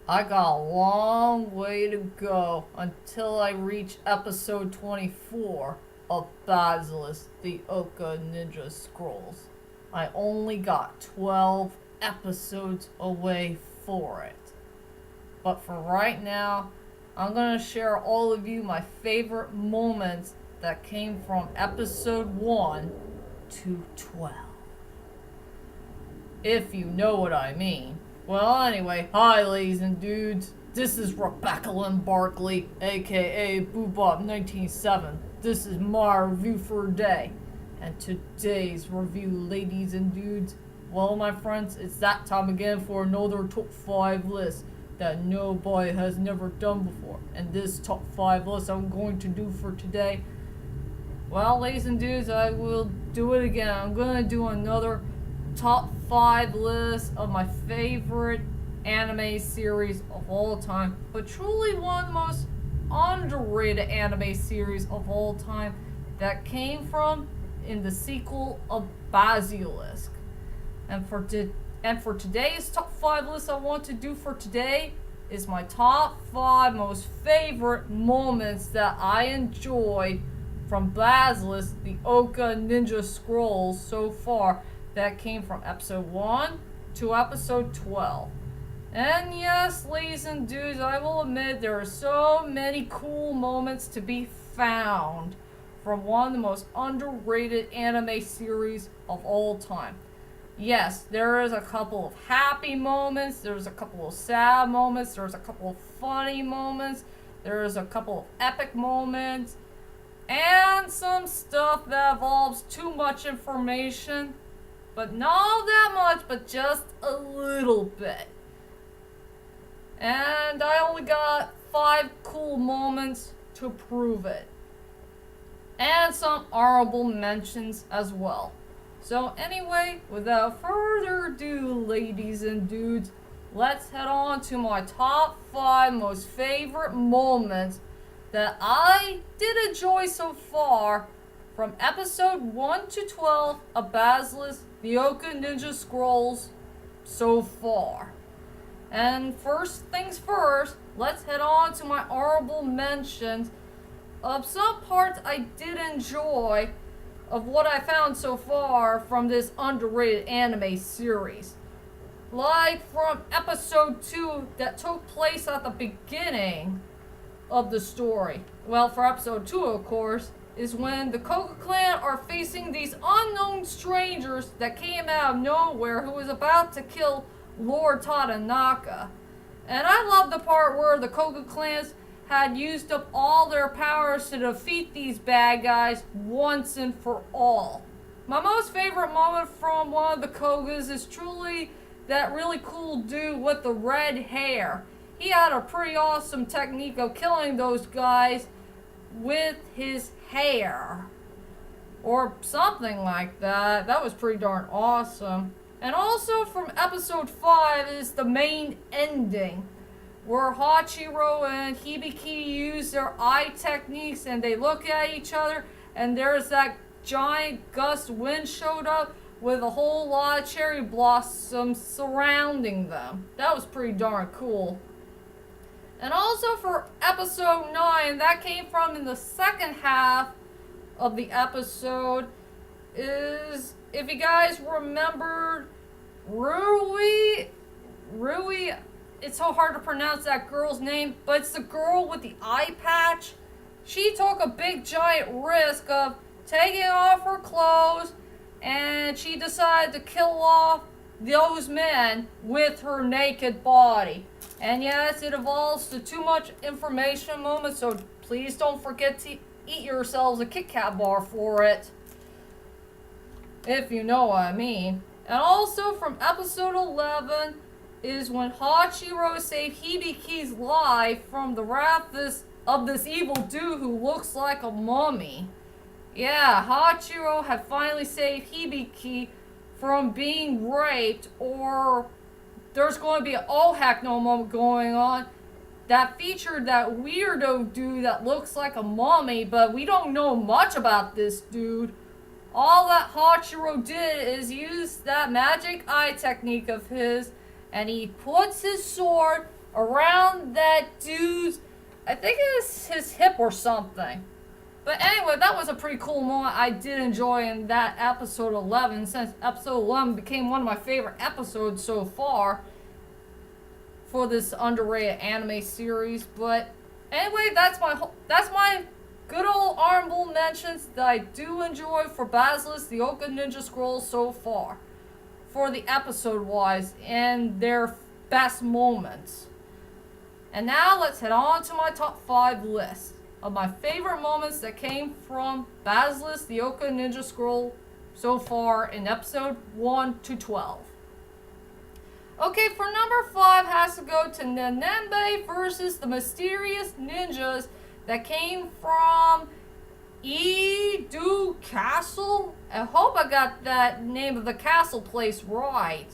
I got a long way to go until I reach episode 24 of Basilisk, the Ouka Ninja Scrolls. I only got 12 episodes away for it. But for right now, I'm going to share all of you my favorite moments that came from episode 1 to 12. If you know what I mean. Well, anyway, hi ladies and dudes. This is Rebecca Lynn Barkley, aka Boobop197. This is my review for today. And today's review, ladies and dudes, well, my friends, it's that time again for another top 5 list that nobody has never done before. And this top 5 list I'm going to do for today, well, ladies and dudes, I will do it again. I'm going to do another top 5 list of my favorite anime series of all time, but truly one of the most underrated anime series of all time that came from in the sequel of Basilisk. And for today's top 5 list I want to do for today is my top 5 most favorite moments that I enjoyed from Basilisk, the Ouka Ninja Scrolls so far, that came from episode 1 to episode 12. And yes, ladies and dudes, I will admit there are so many cool moments to be found from one of the most underrated anime series of all time. Yes, there is a couple of happy moments, there's a couple of sad moments, there's a couple of funny moments, there's a couple of epic moments, and some stuff that involves too much information. But not that much, but just a little bit. And I only got 5 cool moments to prove it. And some honorable mentions as well. So anyway, without further ado, ladies and dudes, let's head on to my top 5 most favorite moments that I did enjoy so far from episode 1 to 12 of Basilisk, the Ouka Ninja Scrolls so far. And first things first, let's head on to my honorable mentions of some parts I did enjoy of what I found so far from this underrated anime series. Like from episode 2 that took place at the beginning of the story. Well, for episode 2, of course, is when the Koga clan are facing these unknown strangers that came out of nowhere who was about to kill Lord Tadanaka. And I love the part where the Koga clans had used up all their powers to defeat these bad guys once and for all. My most favorite moment from one of the Kogas is truly that really cool dude with the red hair. He had a pretty awesome technique of killing those guys with his hair. Or something like that. That was pretty darn awesome. And also from episode 5 is the main ending, where Hachiro and Hibiki use their eye techniques and they look at each other, and there's that giant gust wind showed up with a whole lot of cherry blossoms surrounding them. That was pretty darn cool. And also for episode 9, that came from in the second half of the episode, is, if you guys remember, Rui, it's so hard to pronounce that girl's name, but it's the girl with the eye patch. She took a big giant risk of taking off her clothes, and she decided to kill off those men with her naked body. And yes, it evolves to too much information moment, so please don't forget to eat yourselves a Kit Kat bar for it, if you know what I mean. And also from episode 11 is when Hachiro saved Hibiki's life from the wrath of this evil dude who looks like a mummy. Yeah, Hachiro had finally saved Hibiki from being raped, or there's going to be an oh heck no moment going on that featured that weirdo dude that looks like a mummy, but we don't know much about this dude. All that Hachiro did is use that magic eye technique of his, and he puts his sword around that dude's, I think it was his hip or something. But anyway, that was a pretty cool moment I did enjoy in that episode 11, since episode 11 became one of my favorite episodes so far for this underrated anime series. But anyway, that's my good old honorable mentions that I do enjoy for Basilisk, the Ouka Ninja Scrolls so far, for the episode wise and their best moments. And now let's head on to my top 5 list of my favorite moments that came from Basilisk, the Ouka Ninja Scroll so far in episode 1 to 12. Okay, for number 5 has to go to Nenembe versus the mysterious ninjas that came from Edo Castle. I hope I got that name of the castle place right.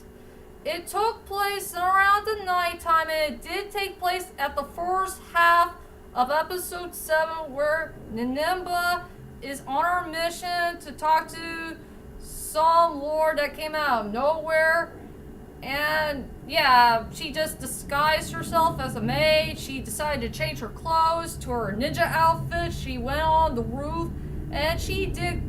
It took place around the nighttime, and it did take place at the first half of episode 7, where Nenemba is on her mission to talk to some lord that came out of nowhere. And yeah, she just disguised herself as a maid. She decided to change her clothes to her ninja outfit. She went on the roof, and she did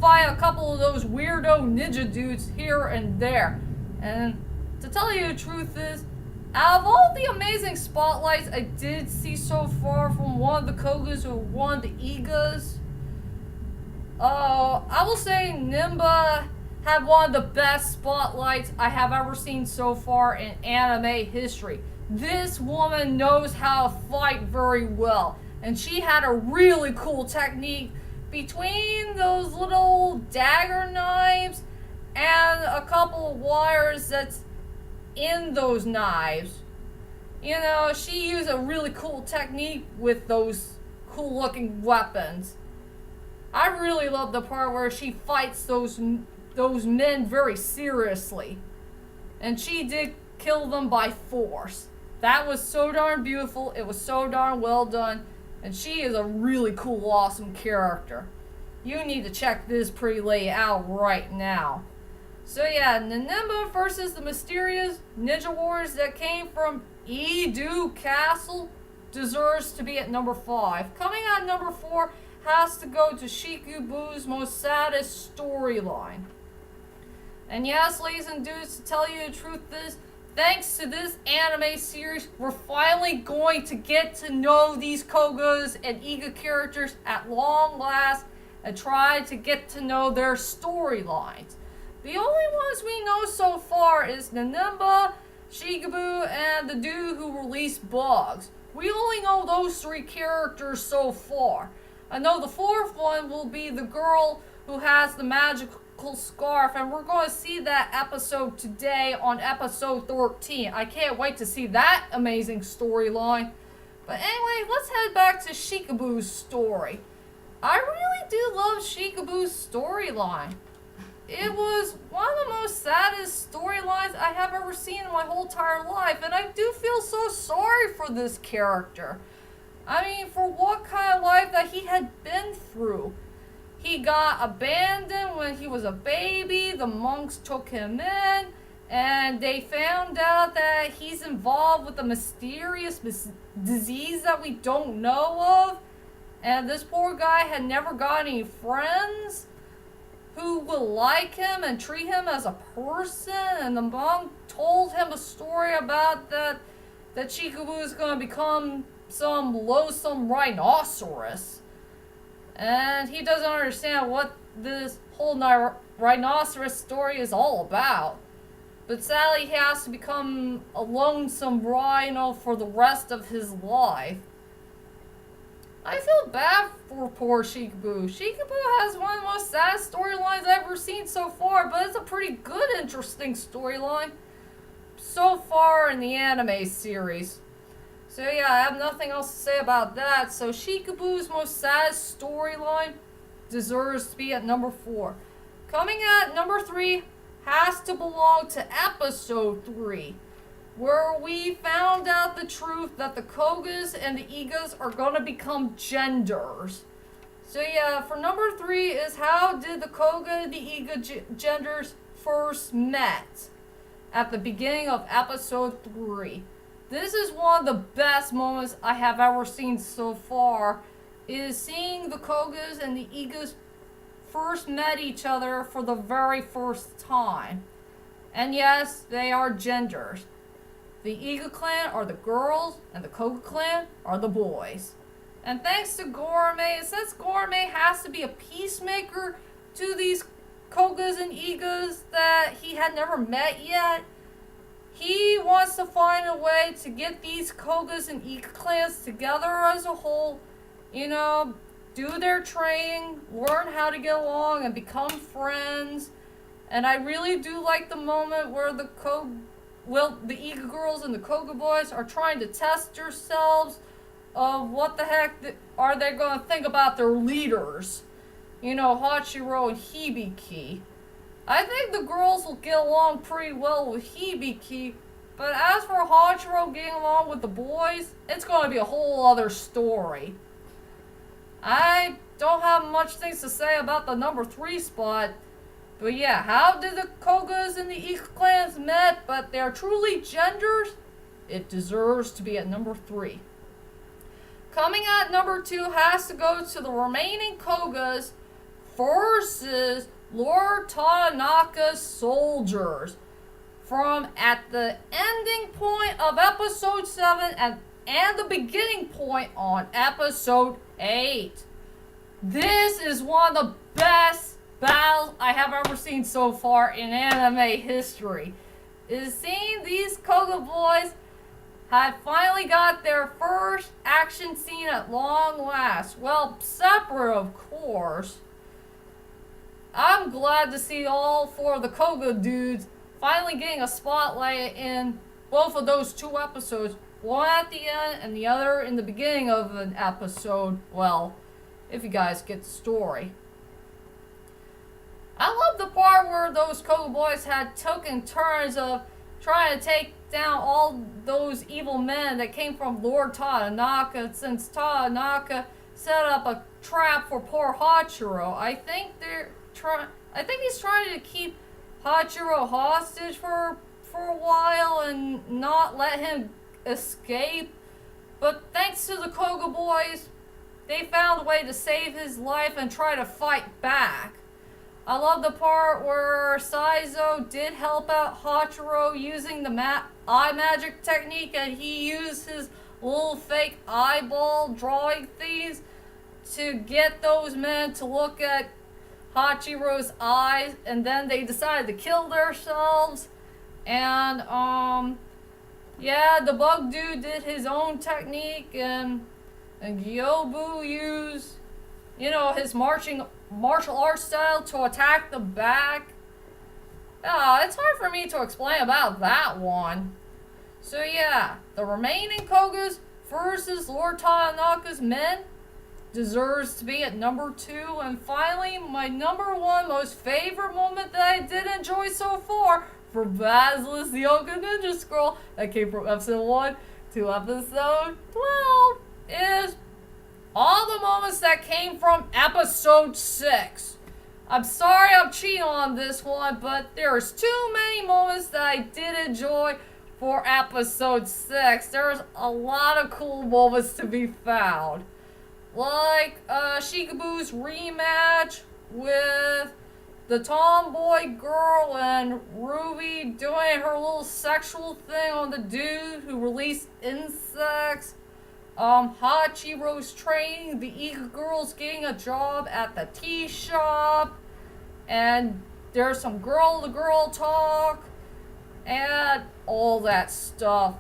fight a couple of those weirdo ninja dudes here and there. And to tell you the truth is, out of all the amazing spotlights I did see so far from one of the Kogas or one of the Igas, I will say Nimba had one of the best spotlights I have ever seen so far in anime history. This woman knows how to fight very well, and she had a really cool technique between those little dagger knives and a couple of wires that's in those knives. You know, she used a really cool technique with those cool looking weapons. I really love the part where she fights those men very seriously, and she did kill them by force. That was so darn beautiful. It was so darn well done, and she is a really cool, awesome character. You need to check this pretty lady out right now. So yeah, Nenemba versus the mysterious ninja warriors that came from Edo Castle deserves to be at number 5. Coming at number 4 has to go to Shikibu's most saddest storyline. And yes, ladies and dudes, to tell you the truth is, thanks to this anime series, we're finally going to get to know these Kogas and Iga characters at long last and try to get to know their storylines. The only ones we know so far is Nenemba, Shikibu, and the dude who released Bugs. We only know those 3 characters so far. I know the 4th one will be the girl who has the magical scarf, and we're going to see that episode today on episode 13. I can't wait to see that amazing storyline. But anyway, let's head back to Shikibu's story. I really do love Shikibu's storyline. It was one of the most saddest storylines I have ever seen in my whole entire life, and I do feel so sorry for this character. I mean, for what kind of life that he had been through. He got abandoned when he was a baby, the monks took him in, and they found out that he's involved with a mysterious disease that we don't know of, and this poor guy had never got any friends who will like him and treat him as a person, and the monk told him a story about that Shikibu is going to become some loathsome rhinoceros. And he doesn't understand what this whole rhinoceros story is all about. But sadly, he has to become a lonesome rhino for the rest of his life. I feel bad for poor Shikibu. Shikibu has one of the most sad storylines I've ever seen so far, but it's a pretty good, interesting storyline so far in the anime series. So yeah, I have nothing else to say about that. So Shikibu's most sad storyline deserves to be at number 4. Coming at number 3 has to belong to episode 3, where we found out the truth that the Kogas and the Igas are going to become genders. So yeah, for number 3 is how did the Koga and the Iga genders first met at the beginning of episode 3. this is one of the best moments I have ever seen so far, is seeing the Kogas and the Igas first met each other for the very first time. And yes, they are genders. The Iga clan are the girls, and the Koga clan are the boys. And thanks to Gourmet, since Gourmet has to be a peacemaker to these Kogas and Igas that he had never met yet, he wants to find a way to get these Kogas and Iga clans together as a whole, do their training, learn how to get along, and become friends. And I really do like the moment where the Iga girls and the Koga boys are trying to test themselves of what the heck are they going to think about their leaders. Hachiro and Hibiki. I think the girls will get along pretty well with Hibiki, but as for Hachiro getting along with the boys, it's going to be a whole other story. I don't have much things to say about the number 3 spot, but yeah, how did the Kogas and the Iga clans met, but they're truly genders? It deserves to be at number 3. Coming at number 2 has to go to the remaining Kogas versus Lord Tadanaka's soldiers from at the ending point of episode 7 and the beginning point on episode 8. This is one of the best battles I have ever seen so far in anime history. Is seeing these Koga boys have finally got their first action scene at long last. Well, separate of course. I'm glad to see all 4 of the Koga dudes finally getting a spotlight in both of those 2 episodes. One at the end and the other in the beginning of an episode. Well, if you guys get the story. I love the part where those Koga boys had taken turns of trying to take down all those evil men that came from Lord Tadanaka, since Tadanaka set up a trap for poor Hachiro. I think he's trying to keep Hachiro hostage for a while and not let him escape. But thanks to the Koga boys, they found a way to save his life and try to fight back. I love the part where Saizo did help out Hachiro using the eye magic technique, and he used his little fake eyeball drawing things to get those men to look at Hachiro's eyes, and then they decided to kill themselves. And the bug dude did his own technique, and Gyobu used his martial arts style to attack the back. It's hard for me to explain about that one. So yeah, the remaining Kogas versus Lord Tadanaka's men deserves to be at number 2. And finally, my number 1 most favorite moment that I did enjoy so far for Basilisk the Ouka Ninja Scroll that came from episode 1 to episode 12 is all the moments that came from episode 6. I'm sorry I'm cheating on this one, but there's too many moments that I did enjoy for episode 6. There's a lot of cool moments to be found. Like Shikibu's rematch with the tomboy girl and Ruby doing her little sexual thing on the dude who released insects. Hachiro's training, the Iga girls getting a job at the tea shop, and there's some girl-to-girl talk, and all that stuff.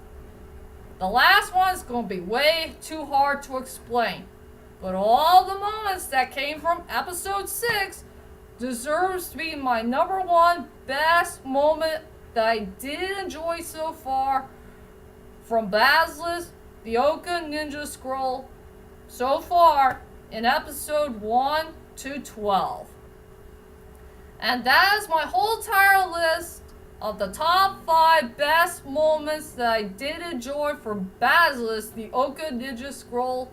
The last one's gonna be way too hard to explain, but all the moments that came from episode 6 deserves to be my number 1 best moment that I did enjoy so far from Basilisk the Ouka Ninja Scroll so far in episode 1 to 12. And that is my whole entire list of the top 5 best moments that I did enjoy from Basilisk the Ouka Ninja Scroll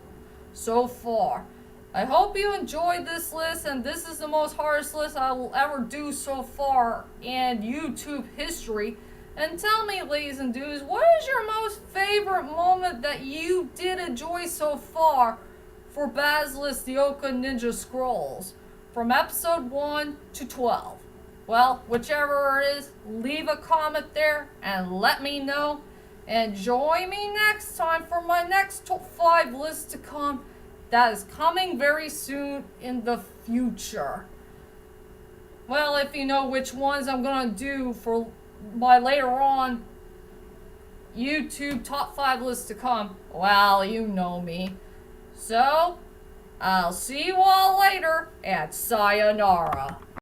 so far. I hope you enjoyed this list, and this is the most hardest list I will ever do so far in YouTube history. And tell me, ladies and dudes, what is your most favorite comment that you did enjoy so far for Basilisk the Ouka Ninja Scrolls from episode 1 to 12. Well, whichever it is, leave a comment there and let me know. And join me next time for my next top 5 list to come. That is coming very soon in the future. Well, if you know which ones I'm gonna do for my later on YouTube top 5 list to come, well, you know me. So, I'll see you all later, and sayonara.